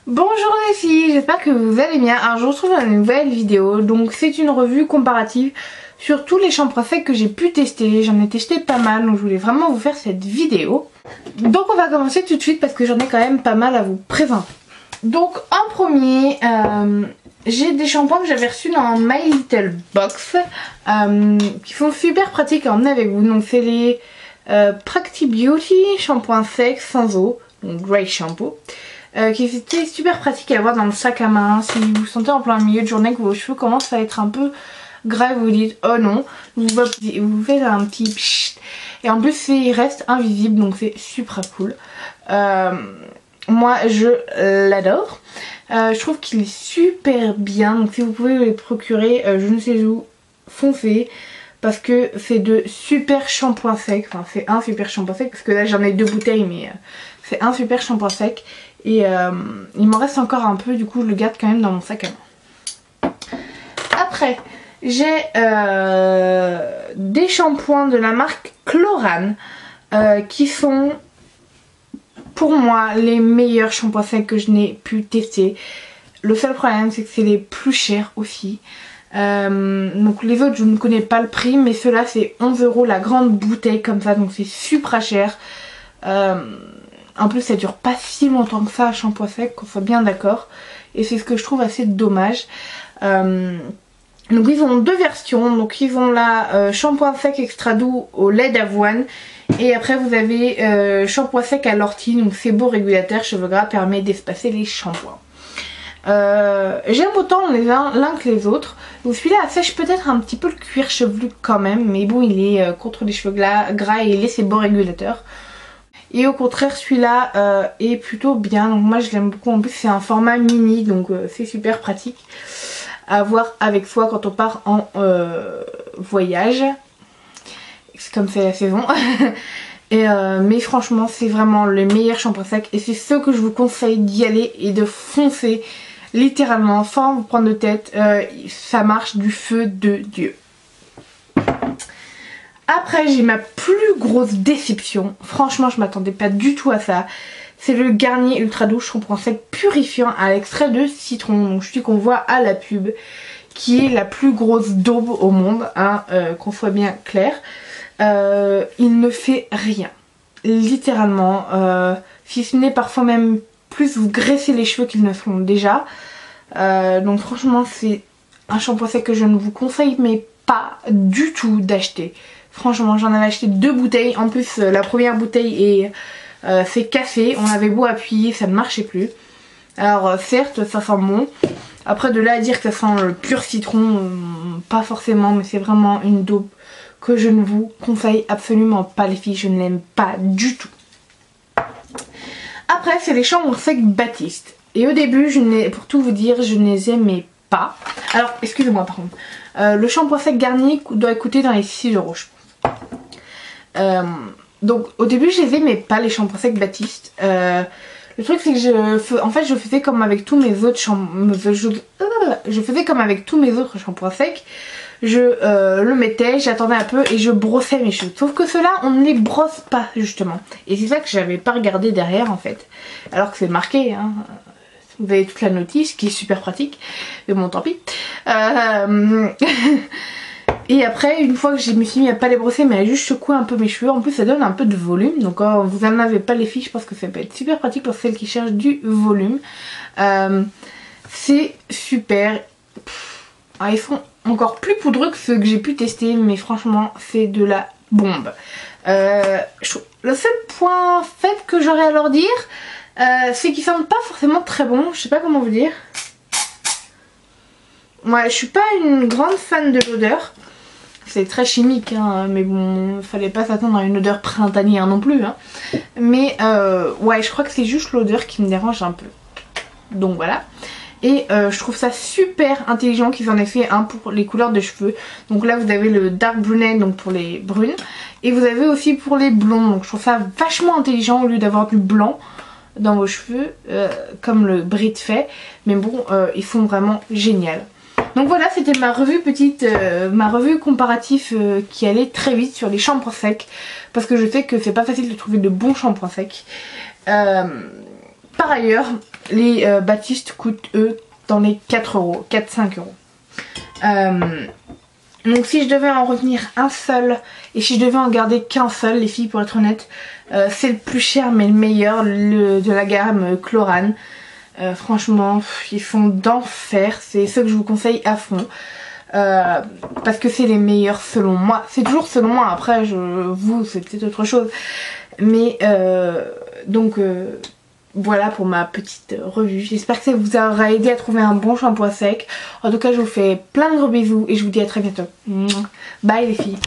Bonjour les filles, j'espère que vous allez bien. Alors je vous retrouve dans une nouvelle vidéo. Donc c'est une revue comparative sur tous les shampoings secs que j'ai pu tester. J'en ai testé pas mal, donc je voulais vraiment vous faire cette vidéo. Donc on va commencer tout de suite parce que j'en ai quand même pas mal à vous présenter. Donc en premier, j'ai des shampoings que j'avais reçus dans My Little Box qui sont super pratiques à emmener avec vous. Donc c'est les Practi Beauty shampoing sec sans eau, donc Grey Shampoo. Qui était super pratique à avoir dans le sac à main. Si vous vous sentez en plein milieu de journée que vos cheveux commencent à être un peu gras, vous dites oh non, vous faites un petit pchit, et en plus il reste invisible, donc c'est super cool. Moi je l'adore. Je trouve qu'il est super bien, donc si vous pouvez le procurer, je ne sais où, foncez. Parce que c'est de super shampoing sec. Enfin c'est un super shampoing sec. Parce que là j'en ai 2 bouteilles. Mais c'est un super shampoing sec. Et il m'en reste encore un peu. Du coup je le garde quand même dans mon sac à main. Après j'ai des shampoings de la marque Chlorane. Qui sont pour moi les meilleurs shampoings secs que je n'ai pu tester. Le seul problème c'est que c'est les plus chers aussi. Donc les autres je ne connais pas le prix, mais ceux-là c'est 11 € la grande bouteille comme ça, donc c'est super cher. En plus ça dure pas si longtemps que ça, shampoing sec, qu'on soit bien d'accord, et c'est ce que je trouve assez dommage. Donc ils ont 2 versions, donc ils ont la shampoing sec extra doux au lait d'avoine, et après vous avez shampoing sec à l'ortie, donc c'est beau régulateur cheveux gras, permet d'espacer les shampoings. J'aime autant l'un que les autres. Donc celui-là assèche peut-être un petit peu le cuir chevelu quand même, mais bon il est contre les cheveux gras et il est ses beaux régulateurs. Et au contraire celui-là est plutôt bien, donc moi je l'aime beaucoup. En plus c'est un format mini, donc c'est super pratique à avoir avec soi quand on part en voyage. C'est comme c'est la saison. Mais franchement c'est vraiment le meilleur shampoing sec, et c'est ce que je vous conseille d'y aller et de foncer littéralement sans vous prendre de tête. Ça marche du feu de Dieu. Après j'ai ma plus grosse déception, franchement je m'attendais pas du tout à ça. C'est le Garnier Ultra Doux shampoing sec purifiant à l'extrait de citron, donc celui qu'on voit à la pub, qui est la plus grosse daube au monde, hein, qu'on soit bien clair. Il ne fait rien, littéralement, si ce n'est parfois même plus vous graisser les cheveux qu'ils ne font déjà. Donc franchement c'est un shampoing sec que je ne vous conseille mais pas du tout d'acheter. Franchement j'en avais acheté 2 bouteilles, en plus la première bouteille s'est cassée, on avait beau appuyer ça ne marchait plus. Alors certes ça sent bon, après de là à dire que ça sent le pur citron, pas forcément, mais c'est vraiment une daube que je ne vous conseille absolument pas les filles, je ne l'aime pas du tout. Après c'est les shampoings secs Baptiste. Et au début, pour tout vous dire, je ne les aimais pas. Alors, excusez-moi par contre. Le shampoing sec Garnier doit coûter dans les 6 € je pense. Donc au début, je les aimais pas les shampoings secs Baptiste. Le truc c'est que je faisais comme avec tous mes autres shampoings secs. Je le mettais, j'attendais un peu et je brossais mes cheveux. Sauf que ceux-là, on ne les brosse pas justement. Et c'est ça que j'avais pas regardé derrière en fait. Alors que c'est marqué, hein. Vous avez toute la notice qui est super pratique. Mais bon, tant pis. Et après, une fois que je me suis mis à pas les brosser, mais à juste secouer un peu mes cheveux. En plus, ça donne un peu de volume. Donc quand vous en avez pas les filles, je pense que ça peut être super pratique pour celles qui cherchent du volume. C'est super. Ils sont encore plus poudreux que ceux que j'ai pu tester. Mais franchement, c'est de la bombe. Le seul point faible que j'aurais à leur dire, c'est qu'ils sentent pas forcément très bon, je sais pas comment vous dire. Moi je suis pas une grande fan de l'odeur. C'est très chimique hein, mais bon, fallait pas s'attendre à une odeur printanière non plus hein. Mais ouais je crois que c'est juste l'odeur qui me dérange un peu. Donc voilà. Et je trouve ça super intelligent qu'ils en aient fait un pour les couleurs de cheveux. Donc là vous avez le dark brunette, donc pour les brunes. Et vous avez aussi pour les blonds. Donc je trouve ça vachement intelligent au lieu d'avoir du blanc dans vos cheveux comme le Brit fait, mais bon ils sont vraiment géniaux. Donc voilà, c'était ma revue comparative qui allait très vite sur les shampoings secs, parce que je sais que c'est pas facile de trouver de bons shampoings secs. Par ailleurs, les Baptiste coûtent eux dans les 4 euros, 4-5 euros. Donc si je devais en retenir un seul et si je devais en garder qu'un seul, les filles, pour être honnête, c'est le plus cher mais le meilleur, de la gamme Chlorane. Franchement, ils sont d'enfer, c'est ceux que je vous conseille à fond. Parce que c'est les meilleurs selon moi. C'est toujours selon moi, après vous c'est peut-être autre chose. Mais donc voilà pour ma petite revue. J'espère que ça vous aura aidé à trouver un bon shampoing sec. En tout cas je vous fais plein de gros bisous et je vous dis à très bientôt. Bye les filles.